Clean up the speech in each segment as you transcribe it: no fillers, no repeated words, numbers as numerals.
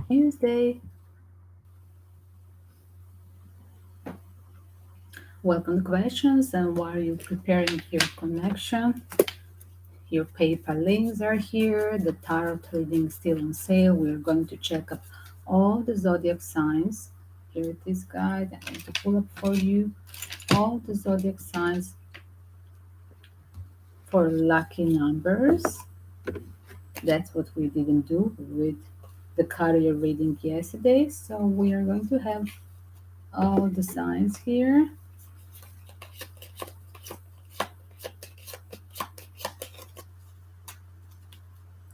Tuesday. Welcome to questions. And while you're preparing your connection, your PayPal links are here. The tarot reading is still on sale. We're going to check up all the zodiac signs. Here it is, guys. I'm going to pull up for you all the zodiac signs for lucky numbers. That's what we didn't do with the career reading yesterday. So we are going to have all the signs here.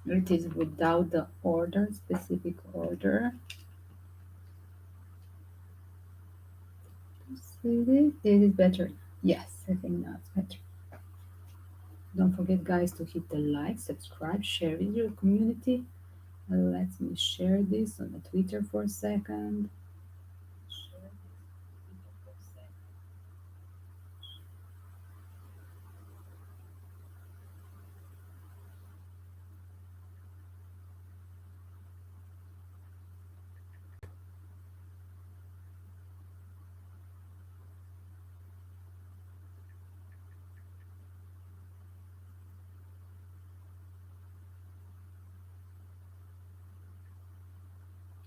It is without the order, specific order. See this? This is better. Yes, I think that's better. Don't forget, guys, to hit the like, subscribe, share with your community. Let me share this on the Twitter for a second.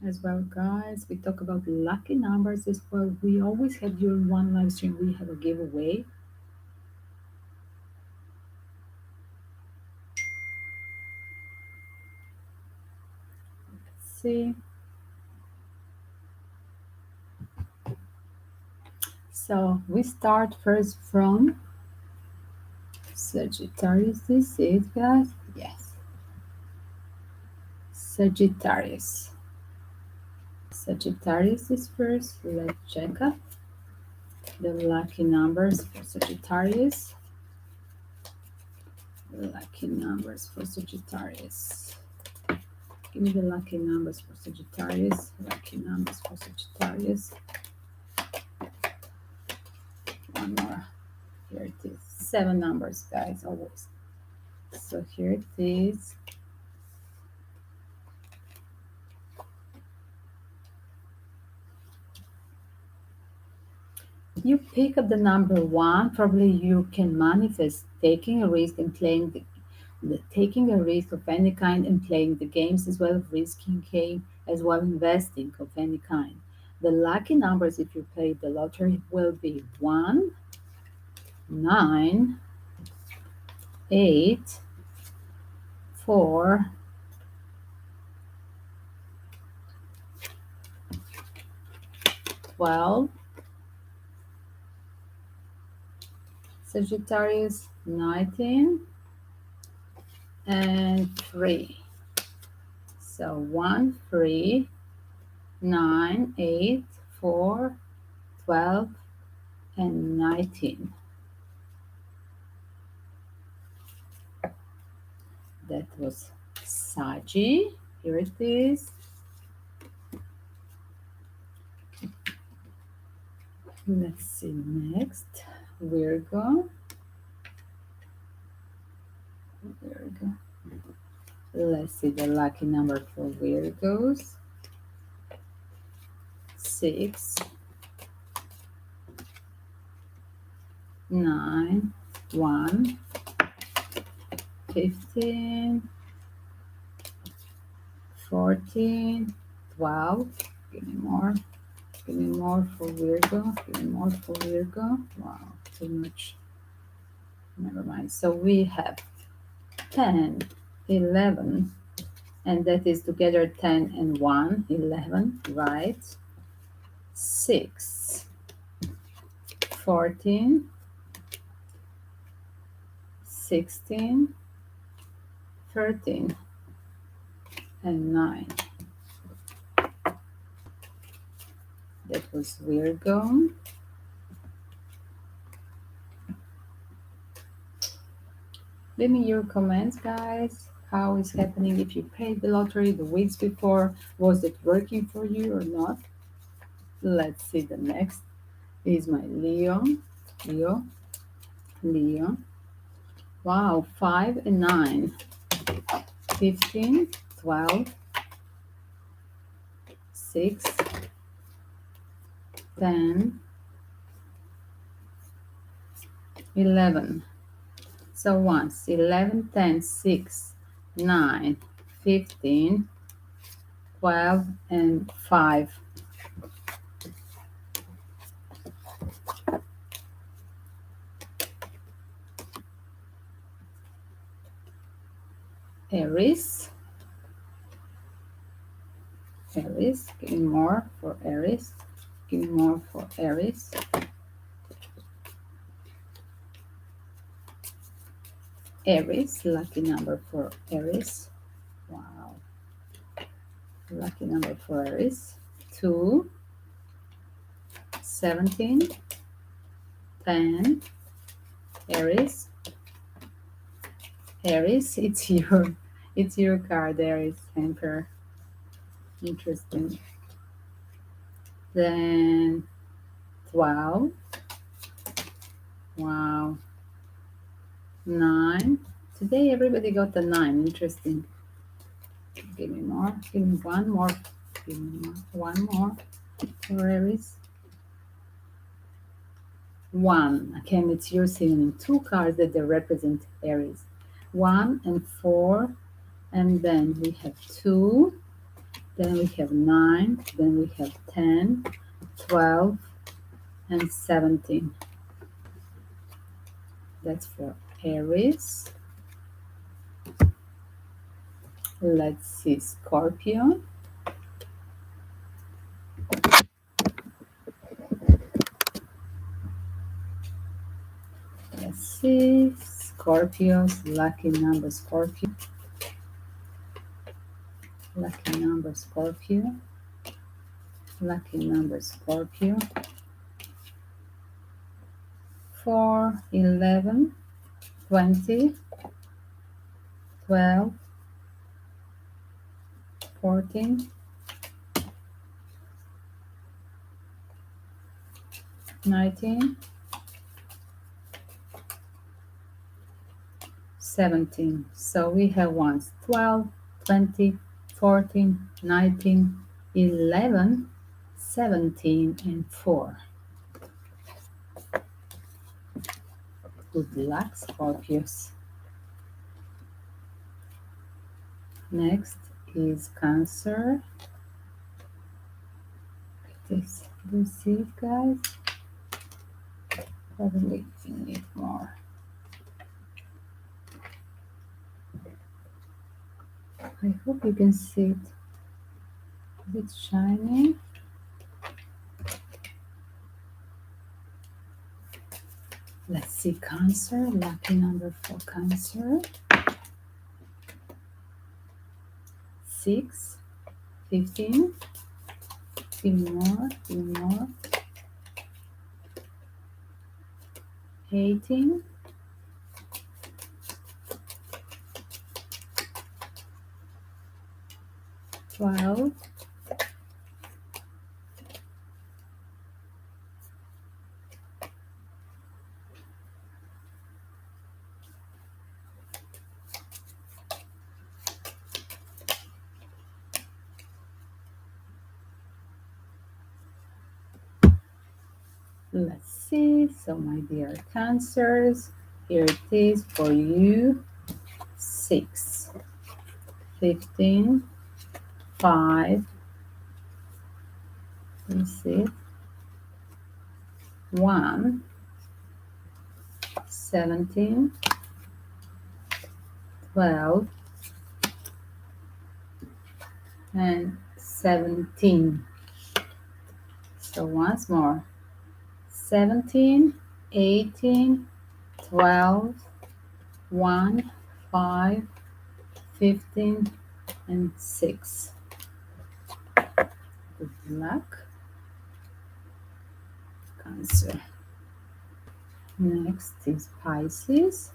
As well, guys, we talk about lucky numbers as well. We always have during one live stream, we have a giveaway. Let's see. So we start first from Sagittarius. This is, guys. Yes. Sagittarius. Sagittarius is first. Let's check up the lucky numbers for Sagittarius. Lucky numbers for Sagittarius. Give me the lucky numbers for Sagittarius. Lucky numbers for Sagittarius. One more. Here it is. 7 numbers, guys, always. So here it is. You pick up the number 1. Probably you can manifest taking a risk and playing taking a risk of any kind and playing the games as well, risking game as well, investing of any kind. The lucky numbers, if you play the lottery, will be 1, 9, 8, 4, 12, Sagittarius, 19, and 3. So 1, 3, 9, 8, 4, 12, and 19. That was Sagi. Here it is. Let's see next. Virgo. Virgo. Let's see the lucky number for Virgos. 6, 9, 1, 15, 14, 12. Give me more. Give me more for Virgo. Give me more for Virgo. Wow, too much. Never mind. So we have 10, 11, and that is together 10 and 1, 11, right? 6, 14, 16, 13, and 9. That was Virgo. Leave me your comments, guys. How is happening if you paid the lottery the weeks before? Was it working for you or not? Let's see the next is my Leo. Leo. Wow, 5 and 9. 15, 12, 6, 10, 11. So once 11, 10, 6, 9, 15, 12, and 5. Aries. Aries, give me more for Aries. Give me more for Aries. Aries, lucky number for Aries. Wow. Lucky number for Aries. 2, 17, 10. Aries. Aries, it's your card, Aries, Emperor. Interesting. Then 12. Wow. 9. Today everybody got a 9. Interesting. Give me more. Give me one more. Give me more. One more for Aries. 1. Again, it's your synonym. 2 cards that they represent Aries. 1 and 4. And then we have 2. Then we have 9. Then we have 10, 12, and 17. That's for Aries. Let's see, Scorpio. Let's see, Scorpio's lucky number, Scorpio. Lucky number, Scorpio. Lucky number, Scorpio. 4, 11, 20, 12, 14, 19, 17. So we have ones 12, 20, 14, 19, 11, 17, and 4. Good luck, Scorpios. Next is Cancer. This, do you see it, guys? Probably we need more. I hope you can see it. Is it shining? Let's see, Cancer, lucky number for Cancer. 6, 15, give me more, give me more. 18, 12, 'Let's see. So, my dear Cancers, here it is for you. 6, 15, 5, you see it? 1, 17, 12, and 17. So once more, 17, 18, 12, 1, 5, 15, and 6. Good luck, Cancer. Next is Pisces.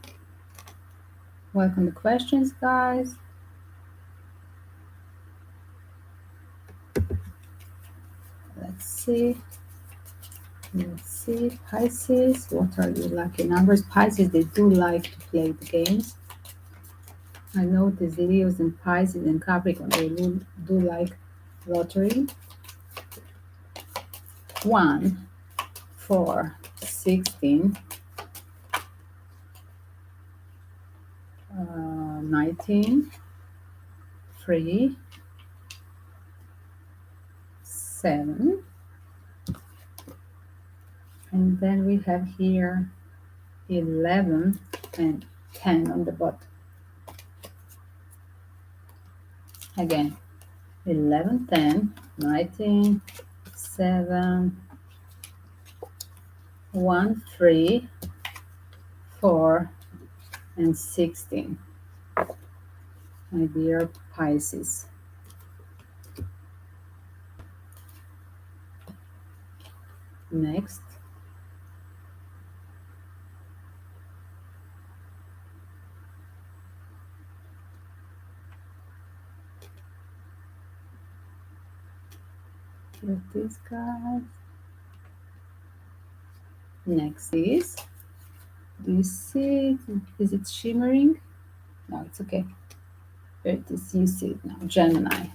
Welcome to questions, guys. Let's see. Let's see, Pisces, what are your lucky numbers? Pisces, they do like to play the games. I notice the Leos and Pisces and Capricorn, they do like lottery. 1, 4, 16, 19, 3, 7, and then we have here 11 and 10 on the bottom. Again, 11, 10, 19, 7, 1, 3, 4, and 16. My dear Pisces. Next. With these guys. Next is, do you see it? Is it shimmering? No, it's okay. There it is, you see it now. Gemini.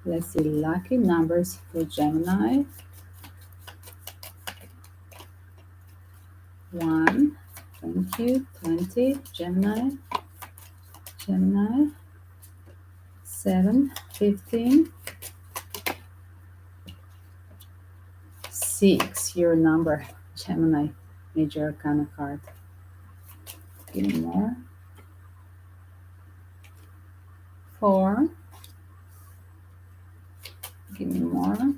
Let's see lucky numbers for Gemini. 1, thank you, 20, Gemini. Gemini. 7, 15. 6, your number, Gemini, Major Arcana card. Give me more. 4. Give me more.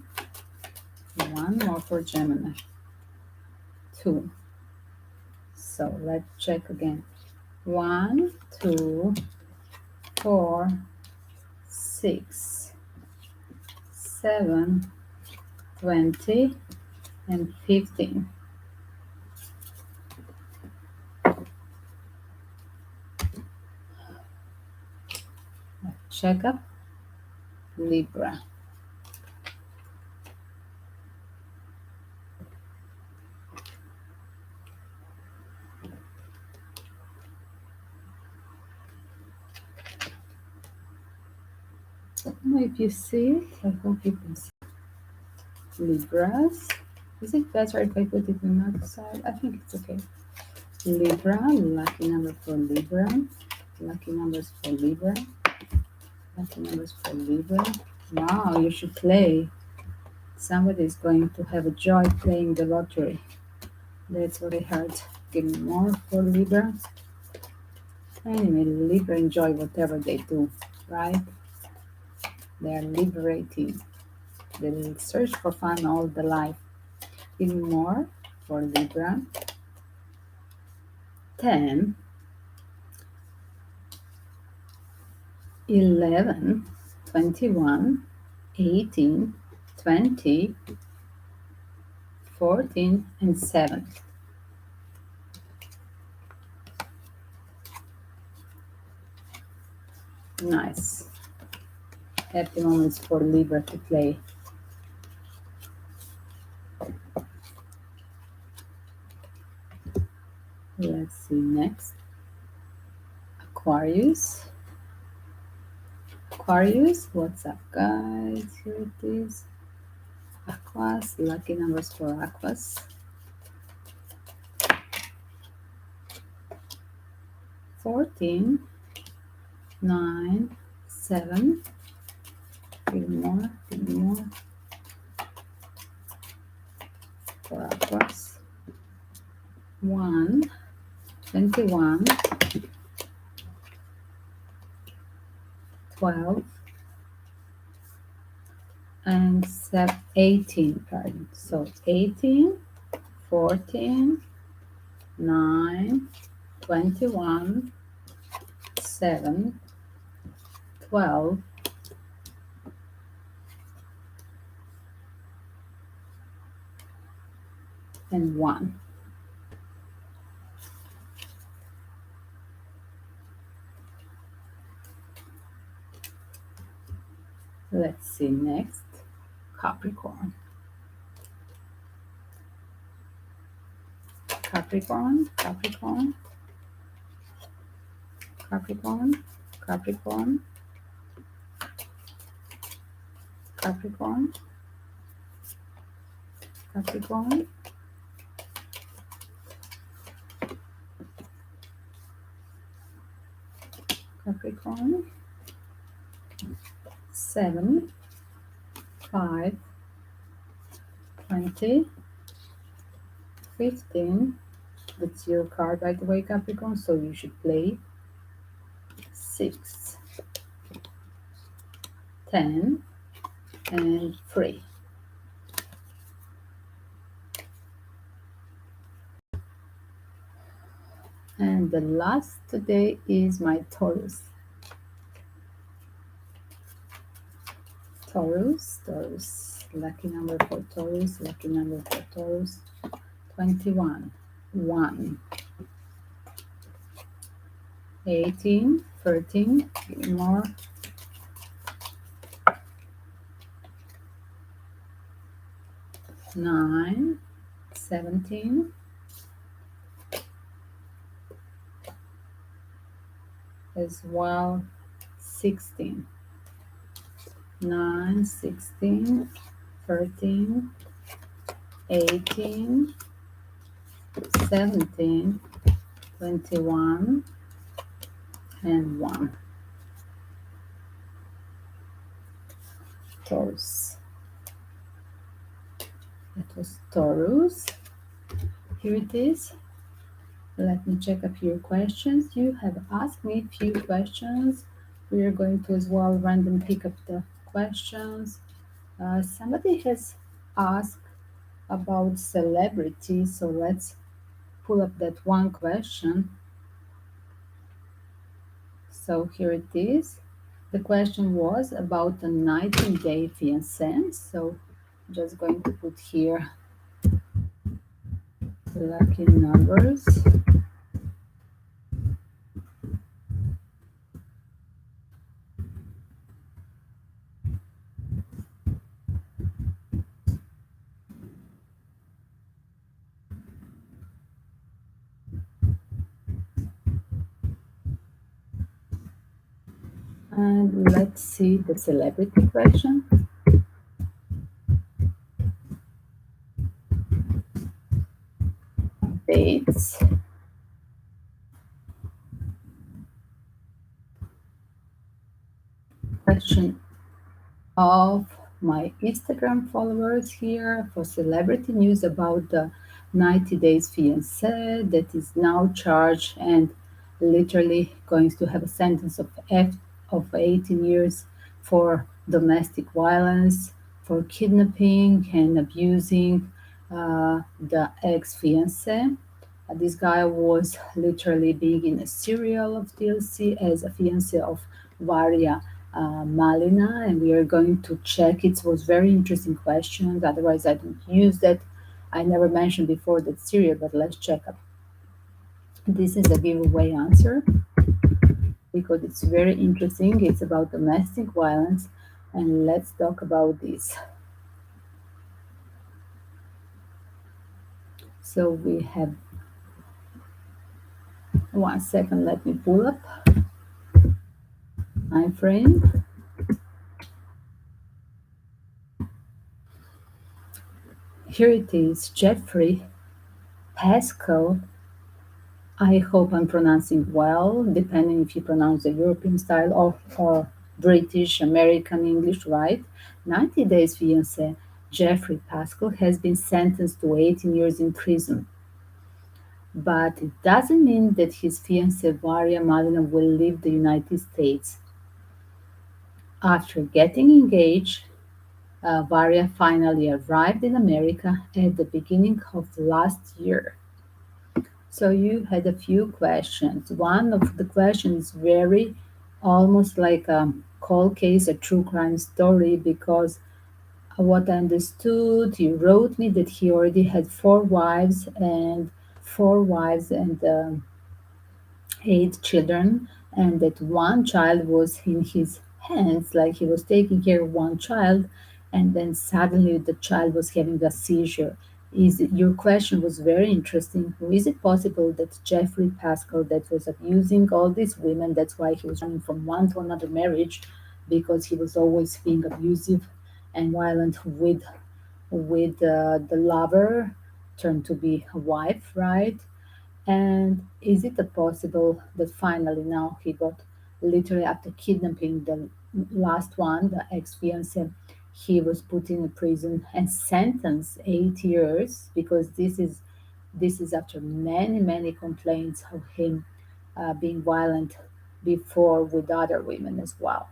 1 more for Gemini. 2. So let's check again. 1, 2, 4, 6, 7, 20, and 15. Check up Libra. I don't know if you see it. I hope you can see. Libras. Is it better if I put it on the other side? I think it's okay. Libra, lucky number for Libra. Lucky numbers for Libra. Lucky numbers for Libra. Wow, you should play. Somebody is going to have a joy playing the lottery. That's what I heard. Give me more for Libra. Anyway, Libra enjoy whatever they do, right? They are liberating. They will search for fun all the life. Give me more for Libra. 10, 11, 21, 18, 20, 14, and 7. Nice. Happy moments for Libra to play. Let's see next. Aquarius. Aquarius, what's up, guys? Here it is. Aquas, lucky numbers for Aquas. 14, 9, 7. Give me more, give me more. For Aquas. 1, 21, 12, and 18, pardon. So 18, 14, 9, 21, 7, 12, and 1. Let's see next. Capricorn. Capricorn, Capricorn, Capricorn, Capricorn, Capricorn, Capricorn, Capricorn, 7, 5, 20, 15. That's your card, by the way, Capricorn, so you should play 6, 10, and 3. And the last today is my Taurus. Taurus, lucky number for Taurus, lucky number for Taurus, 21, 1, 18, 13, give me more, 9, 17, as well 16, 9, 16, 13, 18, 17, 21, and 1. Taurus. That was Taurus. Here it is. Let me check a few questions. You have asked me a few questions. We are going to as well random pick up the questions. Somebody has asked about celebrity, so let's pull up that one question. So here it is. The question was about the 90-day fiancé. So I'm just going to put here the lucky numbers. And let's see the celebrity question. Dates. Question of my Instagram followers here for celebrity news about the 90 days fiancé that is now charged and literally going to have a sentence of 18 years for domestic violence, for kidnapping and abusing the ex-fiancé. This guy was literally being in a serial of TLC as a fiancé of Varya Malina, and we are going to check. It was very interesting questions. Otherwise, I don't use that. I never mentioned before that serial, but let's check up. This is a giveaway answer because it's very interesting. It's about domestic violence, and let's talk about this. So we have 1 second. Let me pull up my frame. Here it is, Jeffrey Paschel. I hope I'm pronouncing well, depending if you pronounce the European style or British, American English, right? 90 Days fiancé Jeffrey Paschel has been sentenced to 18 years in prison. But it doesn't mean that his fiancée Varya Malina will leave the United States. After getting engaged, Varya finally arrived in America at the beginning of last year. So you had a few questions. One of the questions is very almost like a cold case, a true crime story, because what I understood, you wrote me that he already had four wives and 8 children, and that one child was in his hands, like he was taking care of one child, and then suddenly the child was having a seizure. Is your question was very interesting. Is it possible that Jeffrey Pascal that was abusing all these women, that's why he was running from one to another marriage, because he was always being abusive and violent with with the lover turned to be a wife, right? And is it possible that finally now he got, literally after kidnapping the last one, the ex-fiance, he was put in a prison and sentenced 8 years, because this is after many many complaints of him being violent before with other women as well.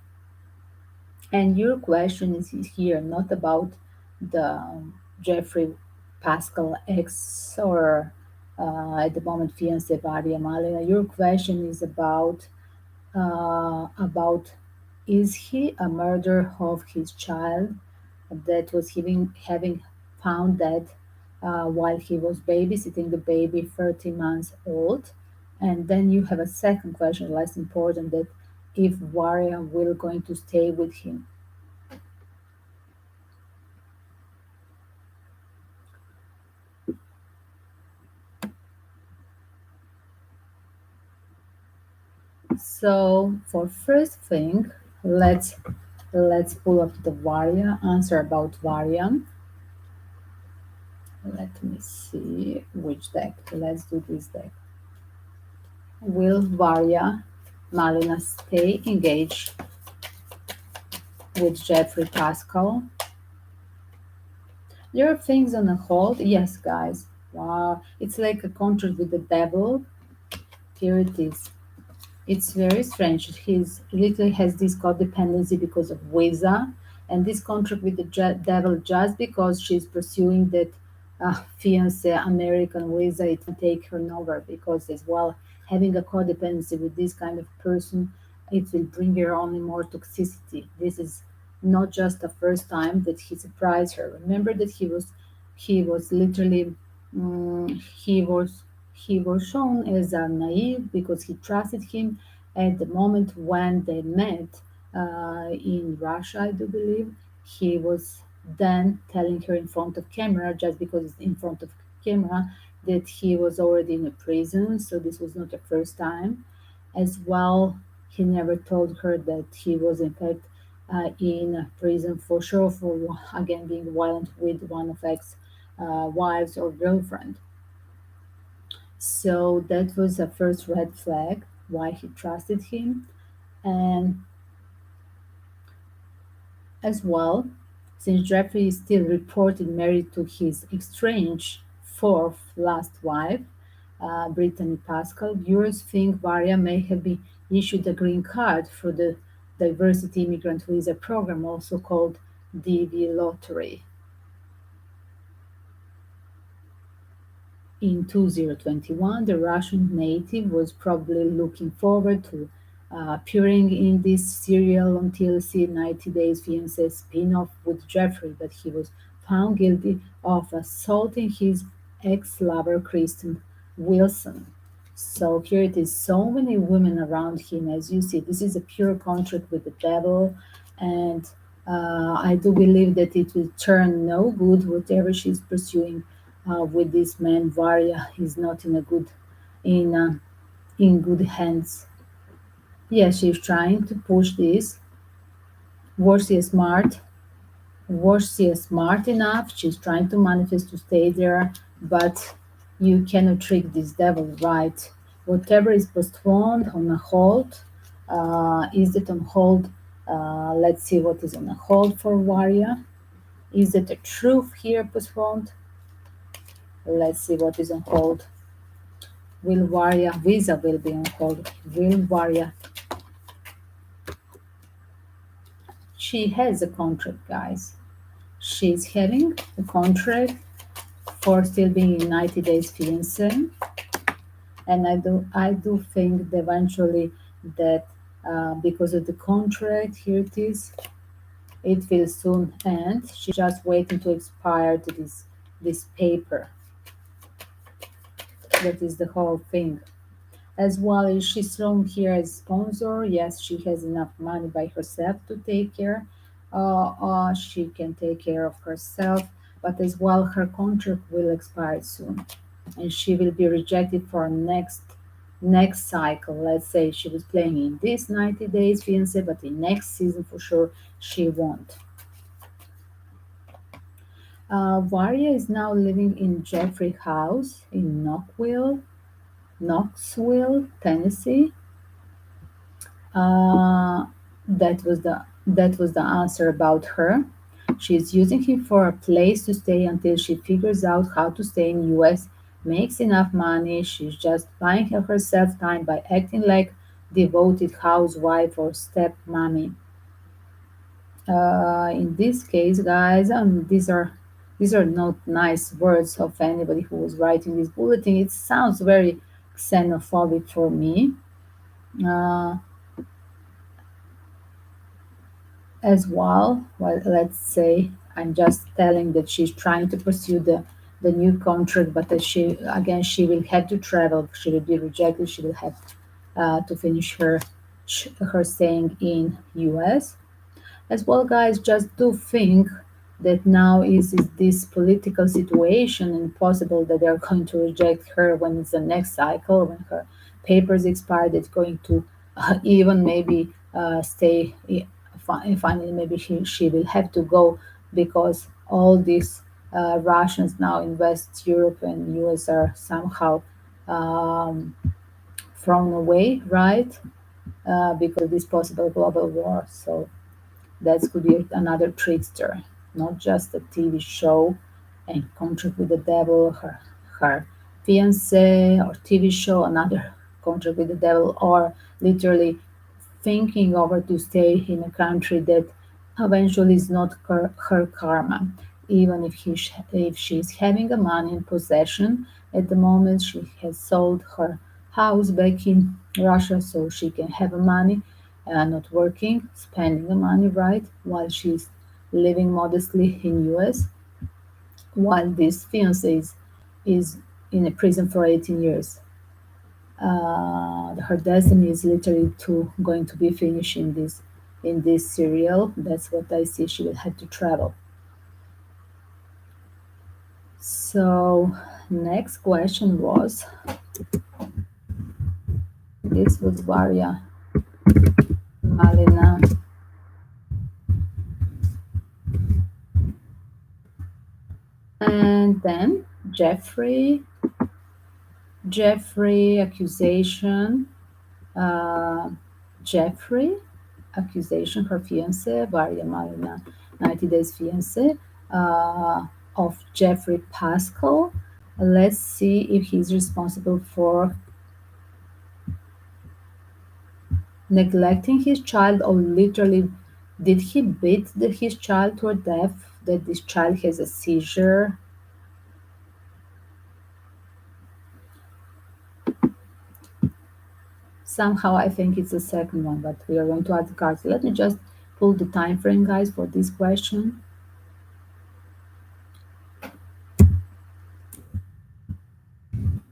And your question is here not about the Jeffrey Pascal ex or at the moment fiance Varya Malina. Your question is about is he a murderer of his child that was having found dead while he was babysitting the baby 30 months old? And then you have a second question, less important, that if Varya will going to stay with him. So for first thing, let's pull up the Varya answer about Varya. Let me see which deck. Let's do this deck. Will Varya Malina stay engaged with Jeffrey Pascal? There are things on a hold. Yes, guys. Wow, it's like a contract with the devil. Here it is. It's very strange. He's literally has this codependency because of Weza, and this contract with the devil just because she's pursuing that fiance American Weza. It can take her over because as well having a codependency with this kind of person, it will bring her only more toxicity. This is not just the first time that he surprised her. Remember that he was literally he was shown as a naive because he trusted him at the moment when they met in Russia, I do believe. He was then telling her in front of camera, just because it's in front of camera, that he was already in a prison. So this was not the first time. As well, he never told her that he was in fact in a prison for sure for again being violent with one of ex wives or girlfriend. So that was a first red flag why he trusted him. And as well, since Jeffrey is still reported married to his estranged fourth last wife, Brittany Pascal, viewers think Varya may have been issued a green card for the diversity immigrant visa program, also called DV lottery. In 2021, the Russian native was probably looking forward to appearing in this serial on TLC 90 Days Fiancé spin-off with Jeffrey, but he was found guilty of assaulting his ex-lover Kristen Wilson. So here it is, so many women around him. As you see, this is a pure contract with the devil, and I do believe that it will turn no good whatever she's pursuing with this man. Varya is not in in good hands. Yes, she's trying to push this. Was she smart? Was she smart enough? She's trying to manifest to stay there, but you cannot trick this devil, right? Whatever is postponed on a hold, is it on hold? Let's see what is on a hold for Varya. Is it the truth here postponed? Let's see what is on hold. Will Varya visa will be on hold? Will Varya? She has a contract, guys. She's having a contract for still being in 90 days fiance, and I do think that eventually that because of the contract, here it is, it will soon end. She's just waiting to expire to this paper. That is the whole thing. As well as she's thrown here as sponsor. Yes, she has enough money by herself to take care. She can take care of herself, but as well her contract will expire soon, and she will be rejected for next cycle. Let's say she was playing in this 90 days fiance, but in next season for sure she won't. Varya is now living in Jeffrey House in Knoxville, Tennessee. Uh, that was the answer about her. She's using him for a place to stay until she figures out how to stay in US, makes enough money. She's just buying herself time by acting like devoted housewife or stepmommy. In this case, guys, these are not nice words of anybody who was writing this bulletin. It sounds very xenophobic for me. Uh, as well, let's say I'm just telling that she's trying to pursue the new contract, but that she will have to travel. She will be rejected. She will have to finish her staying in US. As well, guys, just do think that now is this political situation and possible that they're going to reject her when it's the next cycle, when her papers expire, that's going to even maybe stay. Finally, maybe she will have to go because all these Russians now in West Europe and US are somehow um, thrown away, right? Because of this possible global war. So that could be another trickster, not just a TV show and contract with the devil, her fiance, or TV show, another contract with the devil, or literally thinking over to stay in a country that eventually is not her karma. Even if she's having a money in possession at the moment, she has sold her house back in Russia so she can have money, not working, spending the money, right, while she's living modestly in US, while this fiance is in a prison for 18 years. Her destiny is literally to going to be finished in this serial. That's what I see. She will have to travel. So next question was, this was Varya Malina, and then Jeffrey accusation, uh, Jeffrey accusation, her fiance, Varya Malina, 90 Days fiance, uh, of Jeffrey Paschel. Let's see if he's responsible for neglecting his child, or literally did he beat his child to death, that this child has a seizure. Somehow I think it's the second one, but we are going to add the cards. Let me just pull the time frame, guys, for this question.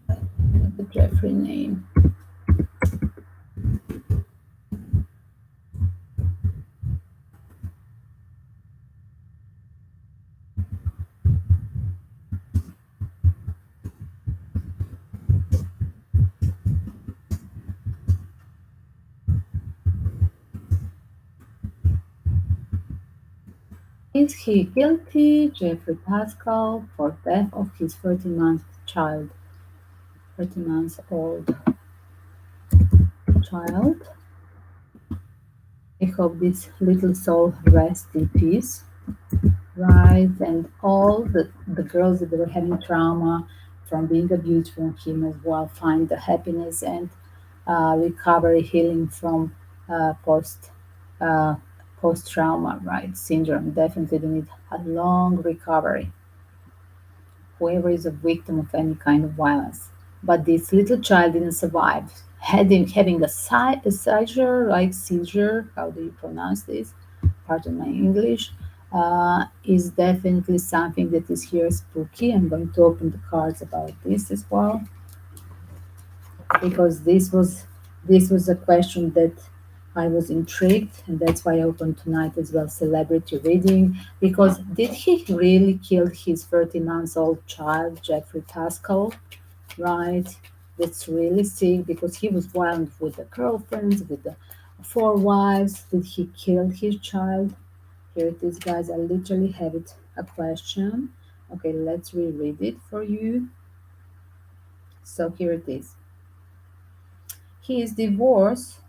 The Jeffrey name. Is he guilty, Jeffrey Pascal, for death of his 13-month child, 13 months old child? I hope this little soul rests in peace, right? And all the girls that were having trauma from being abused from him as well find the happiness and recovery, healing from post uh, post trauma, right? Syndrome. Definitely, they need a long recovery. Whoever is a victim of any kind of violence. But this little child didn't survive. Having a seizure, like seizure, how do you pronounce this? Pardon my English, is definitely something that is here spooky. I'm going to open the cards about this as well, because this was a question that I was intrigued, and that's why I opened tonight as well celebrity reading. Because did he really kill his 30 months old child, Jeffrey Pascal? Right? That's really sick because he was violent with the girlfriends, with the four wives. Did he kill his child? Here it is, guys. I literally have it. A question. Okay, let's reread it for you. So here it is. He is divorced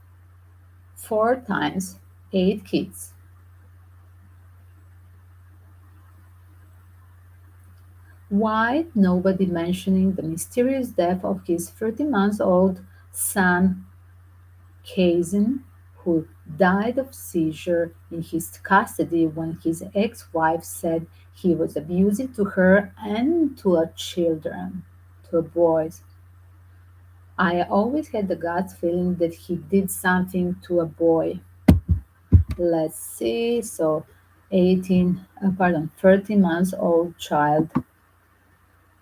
4 times, 8 kids. Why nobody mentioning the mysterious death of his 30-month-old son, Kahzem, who died of seizure in his custody when his ex-wife said he was abusive to her and to her children, to boys. I always had the gut feeling that he did something to a boy. Let's see. So 13 months old child.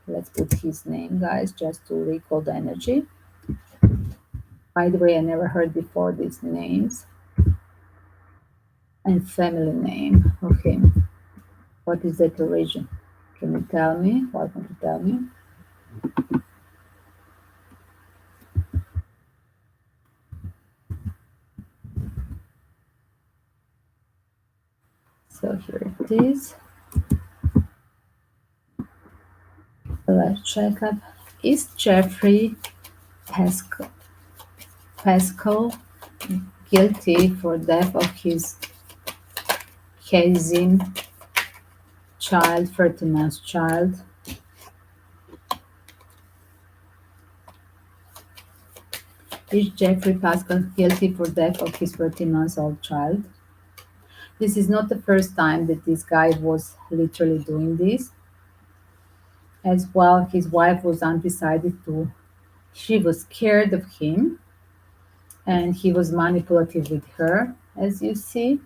Let's put his name, guys, just to recall the energy. By the way, I never heard before these names. And family name. Okay. What is that origin? Can you tell me? Welcome to tell me. So here it is. Let's check up. Is Jeffrey Paschel, Paschel guilty for death of his Kahzem child, 30 months child? Is Jeffrey Paschal guilty for death of his 30 months old child? This is not the first time that this guy was literally doing this. As well, his wife was undecided too. She was scared of him and he was manipulative with her, as you see.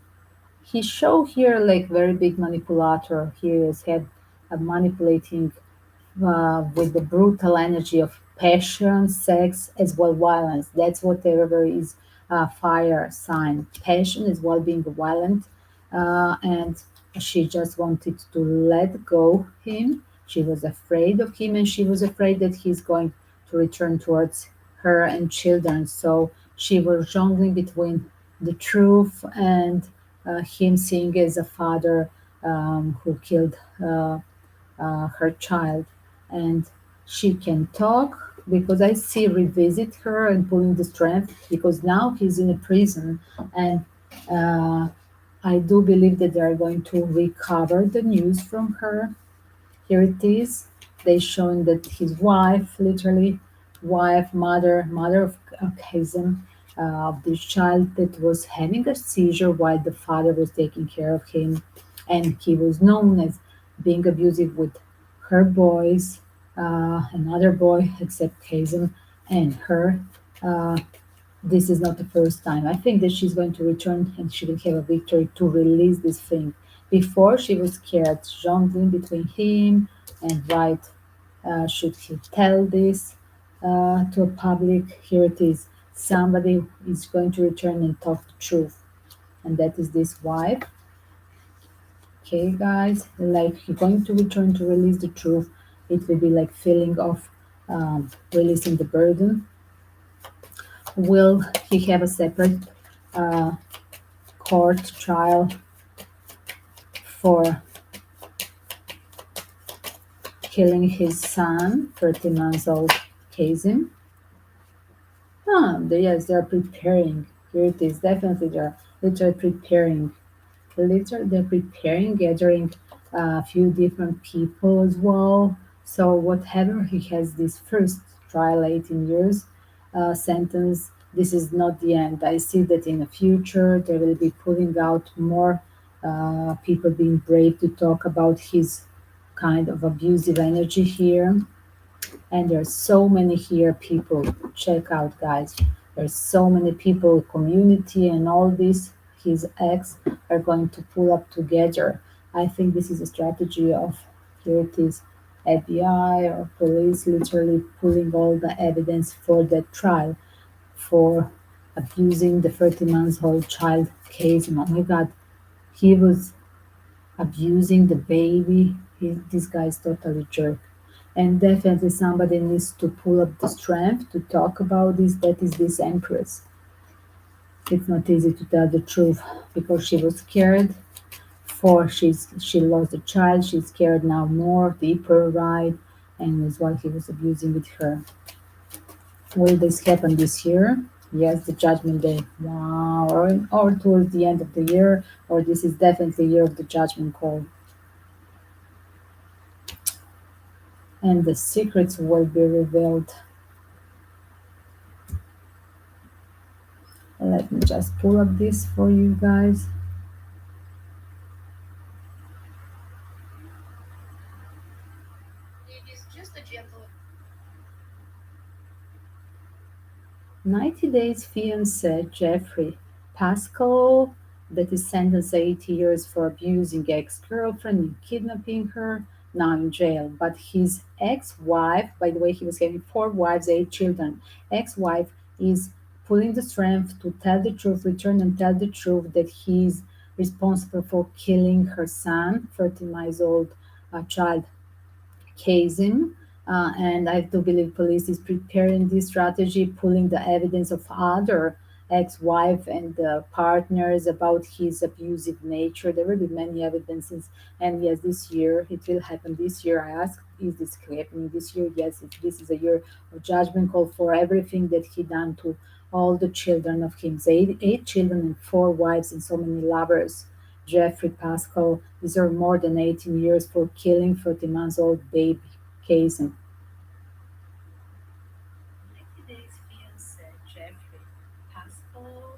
He showed here like very big manipulator. He has had a manipulating with the brutal energy of passion, sex, as well violence. That's whatever is fire sign. Passion as well being violent, and she just wanted to let go him. She was afraid of him, and she was afraid that he's going to return towards her and children. So she was jongling between the truth and him seeing as a father who killed her child. And she can talk because I see revisit her and pulling the strength because now he's in a prison and I do believe that they are going to recover the news from her. Here it is. They showing that his wife, literally wife, mother of Kahzem, of this child that was having a seizure while the father was taking care of him, and he was known as being abusive with her boys, another boy except Kahzem and her. Uh, this is not the first time. I think that she's going to return and she will have a victory to release this thing. Before she was scared, jongling between him and right. Should he tell this to a public? Here it is. Somebody is going to return and talk the truth, and that is this wife. Okay, guys, like you're going to return to release the truth. It will be like feeling of releasing the burden. Will he have a separate uh, court trial for killing his son, 30 months old Kahzem? Yes, they're preparing. Here it is. Definitely, they're literally preparing. Literally, they're preparing, gathering a few different people as well. So, whatever he has this first trial, 18 years sentence, this is not the end. I see that in the future they will be pulling out more people being brave to talk about his kind of abusive energy here. And there's so many here people. Check out, guys. There's so many people, community, and all this. His ex are going to pull up together. I think this is a strategy of here it is, FBI or police literally pulling all the evidence for that trial for abusing the 30 months old child case. Oh my God, he was abusing the baby. This guy is totally jerk. And definitely somebody needs to pull up the strength to talk about this. That is this empress. It's not easy to tell the truth because she was scared before she lost the child, she's scared now more deeper, right? And is what he was abusing with her. Will this happen this year? Yes, the judgment day. Wow. Or towards the end of the year, or this is definitely year of the judgment call. And the secrets will be revealed. Let me just pull up this for you guys. 90 Days fiancé Jeffrey Paschel, that is sentenced 80 years for abusing ex-girlfriend and kidnapping her, now in jail. But his ex-wife, by the way, he was having four wives, eight children. Ex-wife is pulling the strength to tell the truth, return and tell the truth that he's responsible for killing her son, 13 years old child Kahzem, and I do believe police is preparing this strategy, pulling the evidence of other ex-wife and partners about his abusive nature. There will be many evidences, and yes, this year it will happen. This year, I ask, is this happening this year? Yes, this is a year of judgment call for everything that he done to all the children of him. Eight children and four wives and so many lovers. Jeffrey Paschal deserved more than 18 years for killing 30 months old baby Kahzem. 90 Days fiancé Jeffrey Paschal,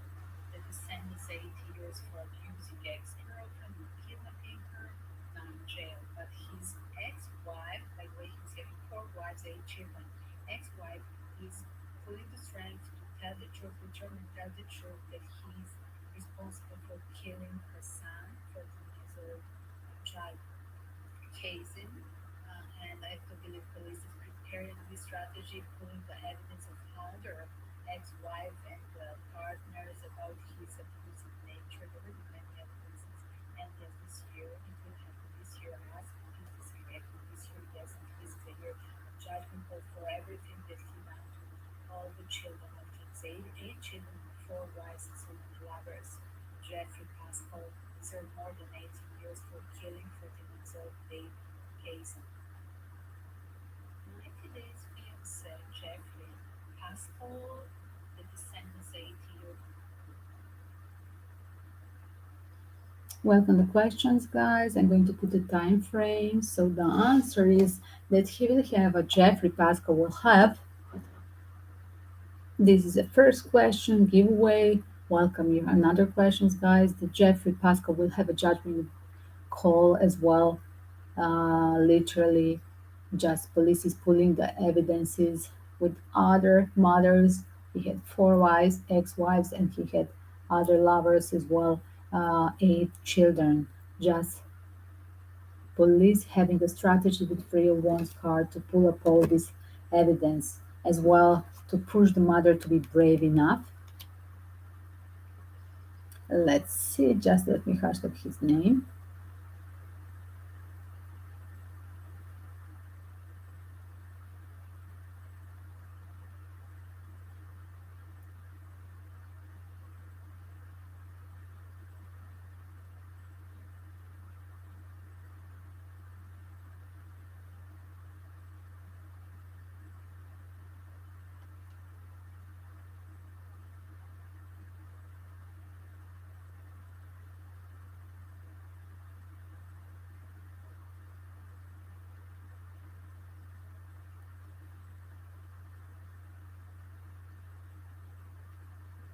that is sentenced 80 years for abusing ex-girlfriend and kidnapping her, now in jail. But his ex-wife, by the way, he's having four wives, eight children. Ex-wife is putting the strength to tell the truth, return and tell the truth that he's responsible for killing her son, 14 years old child Kahzem, and I do believe police is preparing this strategy, pulling the evidence of other ex-wife and partners about his abusive nature. There will be many evidences, and yes, this year it will happen. This year, I ask, is this happening this year? Yes, this is a year of judgment call for everything that he done to all the children of his eight children and four wives and so many lovers. Jeffrey Pascal deserved more than 18 years for killing 14 months old baby Kahzem. 90 Days fiancé Jeffrey Pascal, the descendants 80 years. Welcome to questions, guys. I'm going to put the time frame. So the answer is that he will have a Jeffrey Pascal will have. This is the first question giveaway. Welcome you. Another questions, guys. The Jeffrey Pascal will have a judgment call as well. Literally, just police is pulling the evidences with other mothers. He had four wives, ex-wives, and he had other lovers as well. Eight children. Just police having a strategy with Freya Wands card to pull up all this evidence as well to push the mother to be brave enough. Let's see, just let me hashtag his name.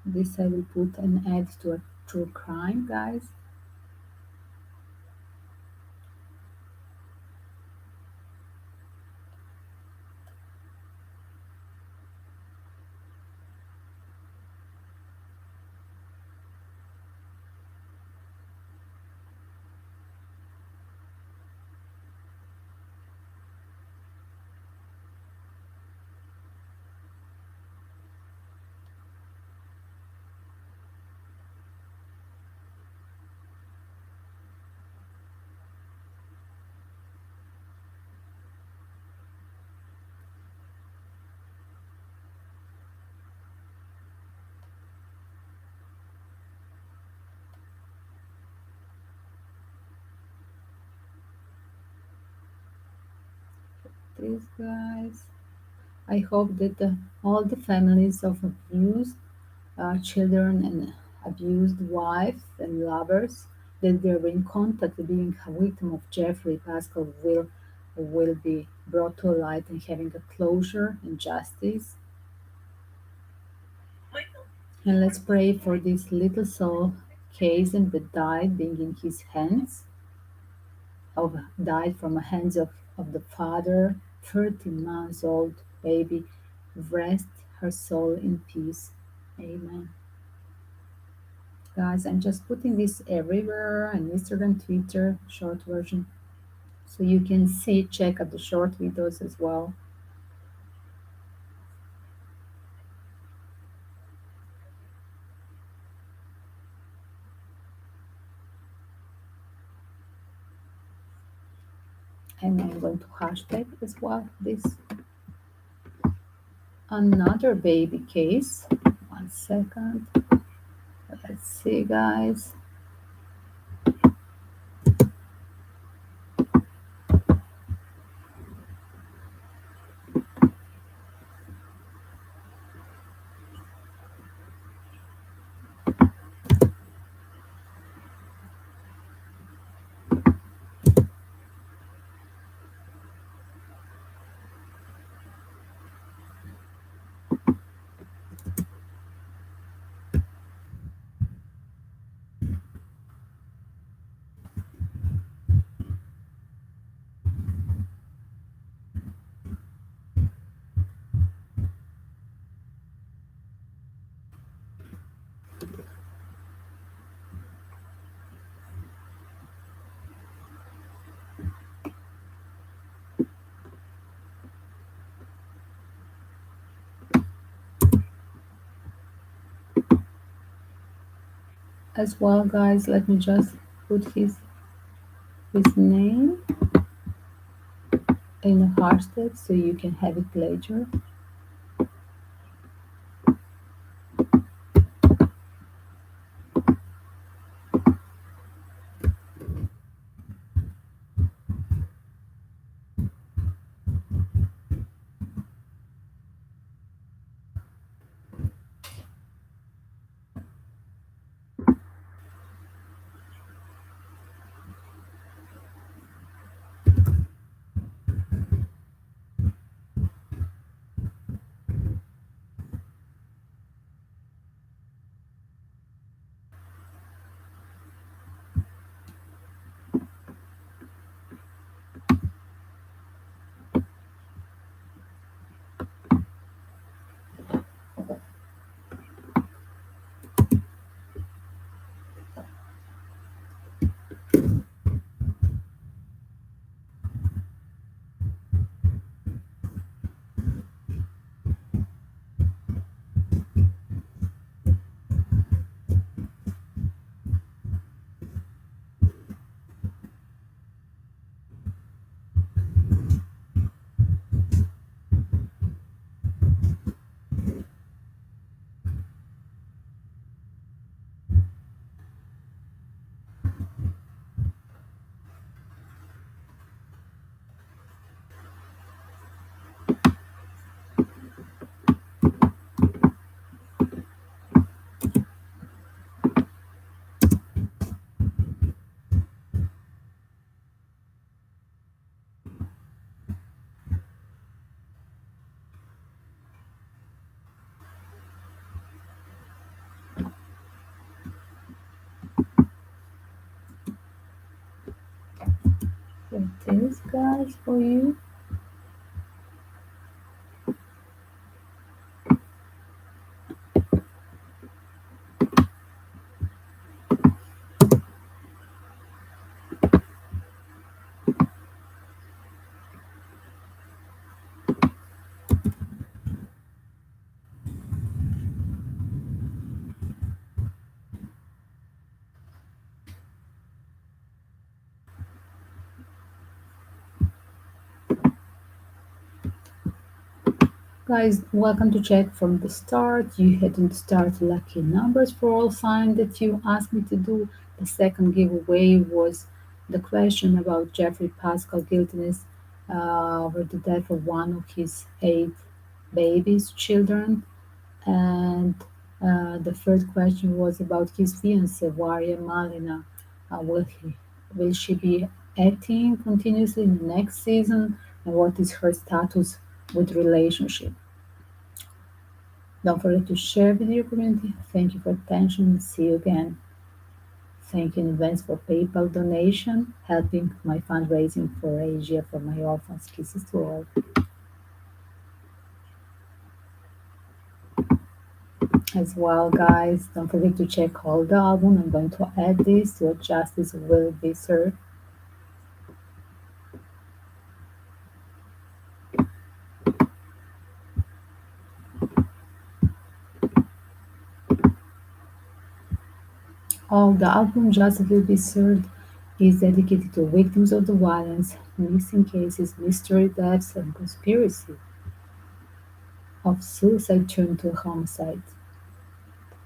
This I will put an ad to a true crime, guys. this, guys. I hope that all the families of abused children and abused wives and lovers that they're in contact with being a victim of Jeffrey Pascal will be brought to light and having a closure and justice. And let's pray for this little soul, Kahzem, that died being in his hands, of died from the hands of the father, 13 months old baby. Rest her soul in peace. Amen. Guys, I'm just putting this everywhere on Instagram, Twitter, short version, so you can see, check out the short videos as well. And I'm going to hashtag as well this another baby case. 1 second. Let's see, guys. As well, guys, let me just put his name in a hashtag so you can have it later. It is, guys, for you. Guys, welcome to check from the start. You hadn't start lucky numbers for all sign that you asked me to do. The second giveaway was the question about Jeffrey Pascal guiltiness. over the death of one of his eight babies, children. And the third question was about his fiancée, Varya Malina. Will she be acting continuously in the next season? And what is her status with relationship? Don't forget to share with your community. Thank you for attention and see you again. Thank you in advance for PayPal donation, helping my fundraising for Asia for my orphans. Kisses to all. As well, guys, don't forget to check all the album. I'm going to add this to Justice Will Be Served. All the album Justice Will Be Served is dedicated to victims of the violence, missing cases, mystery deaths, and conspiracy of suicide turned to homicide.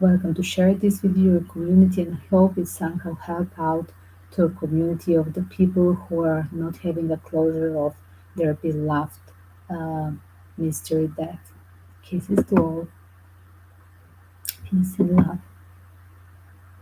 Welcome to share this with your community, and I hope it somehow help out to a community of the people who are not having a closure of their beloved uh, mystery death. Kisses to all. Peace and love.